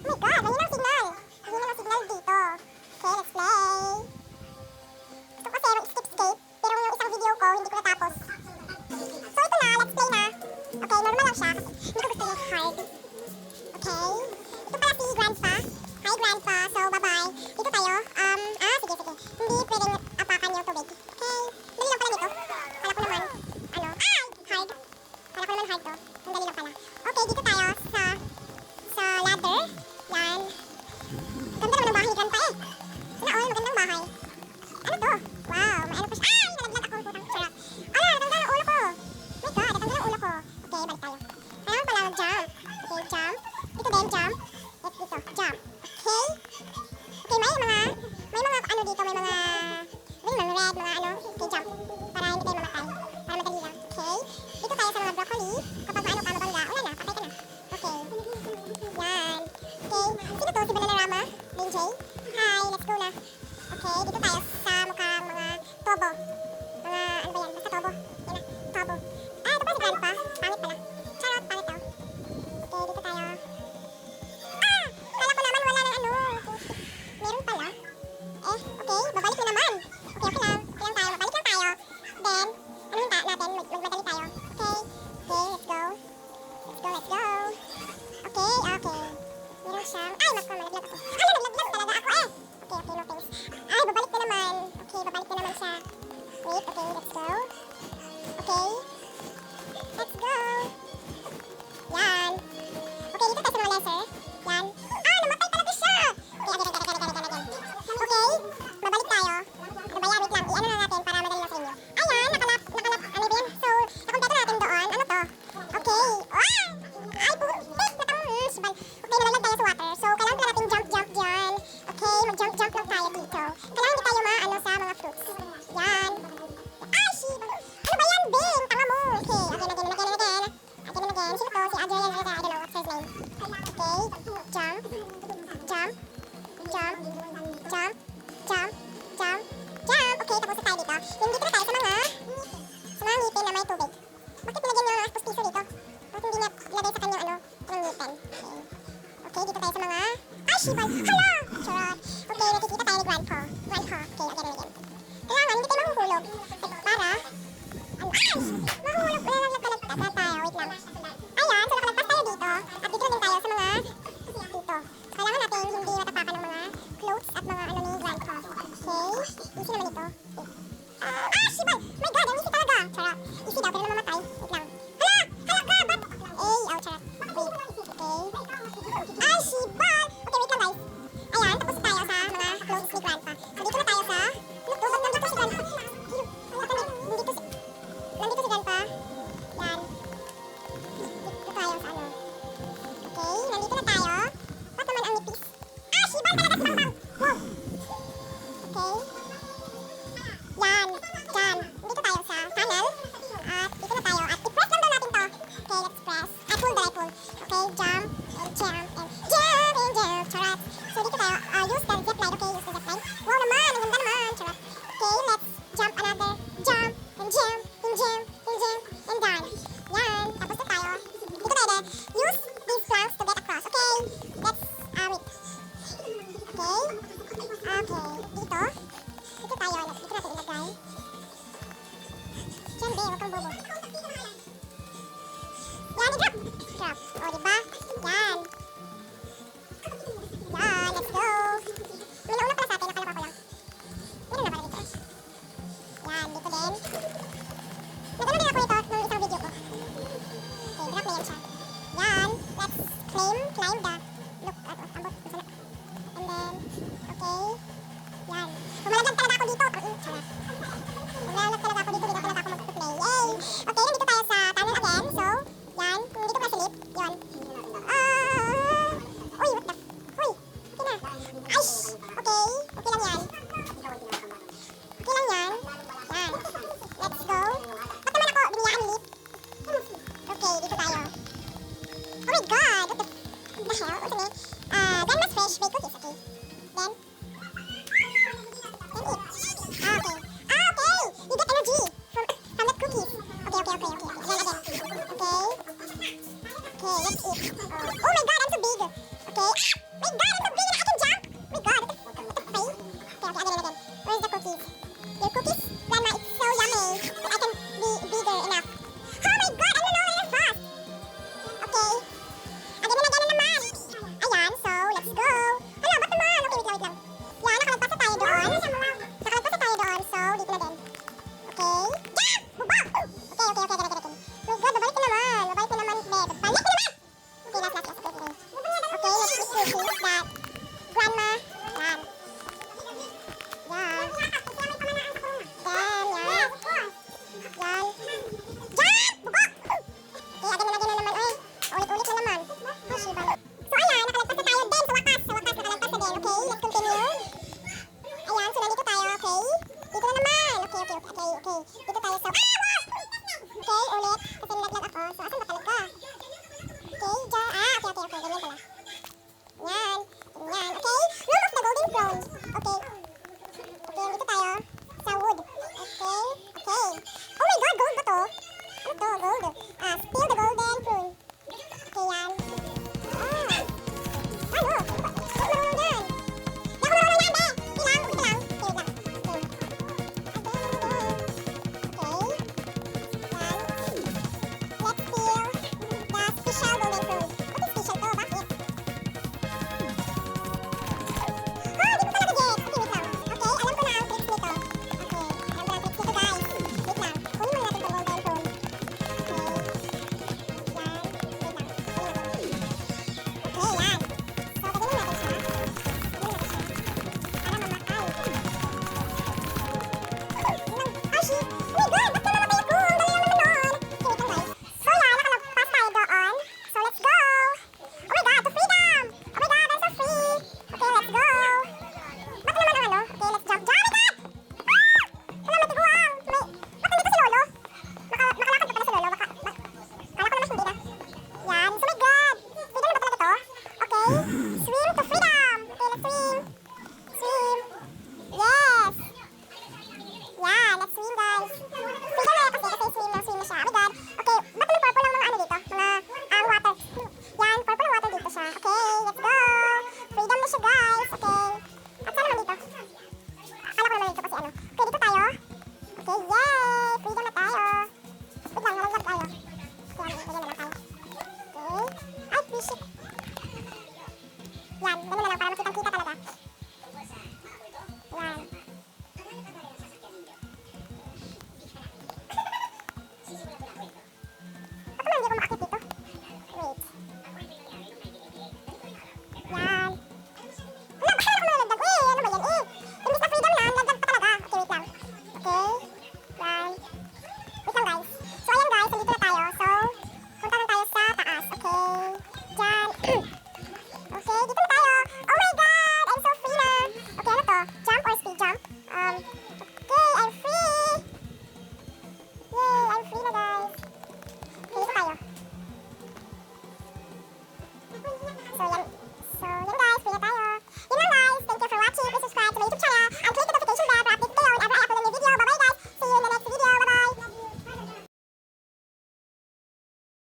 Oh my God, mahina ang signal. Mahina ang signal dito. Okay, let's play. Gusto ko kasi yung skip-skip, pero yung isang video ko, hindi ko natapos. So ito na, let's play na. Okay, normal lang siya. Hindi ko gusto yung hard. Okay. Ito pala si Grandpa. Hi Grandpa, so bye-bye. Dito tayo. Sige. Hindi pwedeng apakan yung tubig. Okay. Dali lang pala dito. Kala ko naman, hard. Kala ko naman hard to. Ang dali lang pala. Okay, dito tayo sa ladder. Yan. Ganda naman ng bahay ni Grandpa eh. Sana all, magandang bahay. Ano to? Wow, may ano pa siya. Nalaglag ako. Putang sarap. Natanggal ang ulo ko. My God, natanggal ang ulo ko. Okay, balik tayo. Kailangan pala mag-jump. Okay, jump. Dito din, jump. Dito, jump. Okay. Okay, may mga ano dito, may mga red, mga ano. Okay, jump. Para hindi tayo mamatay. Para madali lang. Okay. Dito tayo sa mga broccoli. Kapag maano ka, mabangga. Wala na, patay ka na. Okay. Yan. Okay. Sino to? Si Bananarama? Lin J? Hi, let's go na. Okay, dito tayo sa mukhang mga tobo. Mga, ano ba yan? Basta tobo. Yan na, tobo. Ito pa si Grandpa. Pangit pala. Charot, pangit daw. Okay, dito tayo. Kala ko naman wala ng ano. Meron pala. Okay, babalik na naman. Okay lang. Okay lang tayo. Babalik lang tayo. Then, ano yung natin? Magmadali tayo. Okay, let's go. Let's go. Okay. Meron siyang, malaglag ako. Nalaglag talaga ako eh. Okay, no thanks. Babalik na naman. Okay, babalik na naman siya. Wait, okay, let's go. Okay. Let's go. Yan. Okay, dito tayo sa mga laser. Yan. Namatay talaga siya. Okay, again. Okay, babalik tayo. Ano ba yan? Wait lang. I-ano na natin para madali lang sa inyo. Ayan, nakalap. Ano ba yan? So, nakompleto natin doon. Ano to? Okay. Putik. Subal. Okay, nalalag tayo sa water. So, kailangan pala natin jump dyan. Okay, mag-jump lang tayo dito. Kailangan hindi tayo maano sa mga fruits. Yan. Shit. Ano ba yan, Bing? Tanga mo. Okay, again. Sino to? Si Adrian. I don't know what's his name. Okay, jump. Okay, tapos na tayo dito. Yung dito na tayo sa mga ngipin na may tubig. Bakit nilagyan niya ng pustiso dito? Bakit hindi niya ilagay sa kanyang yung ngipin? Okay, dito tayo sa mga... Shibal! Hala! Charot! Okay, nakikita tayo ni Grandpa. Okay, again. Kailangan, hindi tayo mahuhulog. Para... Mahulog! Nalaglag tayo. Wait lang. Ayan, so nakalagpas tayo dito. At dito din tayo sa mga... Dito. Kailangan natin hindi matapakan ng mga clothes at mga ano ni Grandpa. Okay. Easy naman ito. Shibal! My God, ang easy talaga. Charot. Easy daw, pero namamatay. Wait lang. Hala ka! Ba't? Charot. Wait. Okay. Shibal! Okay, wait lang guys. Ayan, tapos tayo sa mga clothes ni Grandpa. So, dito na tayo sa... Nandito si Grandpa. Nandito si Grandpa. Yan. Dito tayo sa ano. Okay, nandito na tayo. Ba't naman ang nipis? Shibal talaga si Bang Bang! Wow! Okay. Yan. Dito tayo sa tunnel. At dito na tayo. At i-press lang daw natin to. Okay, let's press. Pull. Okay, jump. Charot. So dito tayo. Use the zipline. Okay, use the zipline. Wow naman. Ang ganda naman. Charot. Okay, let's jump another. Jump. And down. Yan. Tapos na tayo. Dito tayo. Use these planks to get across. Okay. Let's, wait. Okay. Dito. Dito tayo. Dito natin ilagay. Diyan, be. Huwag kang bobo. Yan, i-drop. Drop. Diba? Yan. Let's go. May nauna pala sa atin. Nakalawa ko lang. Meron na pala dito. Yan, dito din. Nagano din ako ito nung isang video ko. Okay, drop na yan siya. Yan. Let's climb the... Look, ambot. Masana. And then, okay. Yan. Pumalaglag talaga ako dito. Charot. Pumalaglag talaga ako dito. Dito talaga ako mag-play. Yay! Okay, nandito tayo sa tunnel again. So, yan. Dito ka silip. Yan. Uy, what the... Uy, okay na. Okay. Okay lang yan. Yan. Let's go. Ba't naman ako biniyaan lip? Okay, dito tayo. Oh my God! What the hell? What's the name? Then mas fresh baked cookies, okay? Then eat. Okay. Swim to freedom. Okay, let's swim. Swim. Yes. Yeah, let's swim, guys. Freedom na kasi swim na siya. Oh my God. Okay, ba't may purple lang mga ano dito? Mga water. Yan, purple ang water dito siya. Okay, let's go. Freedom na siya, guys. Okay. At saan naman dito? Akala ko naman dito kasi ano. Okay, dito tayo. Okay, yay! Freedom na tayo. Wait lang, nalaglag tayo. Okay, ganyan na lang tayo. Okay. Ay, fish it. Yan, ganyan na lang para makitang-kita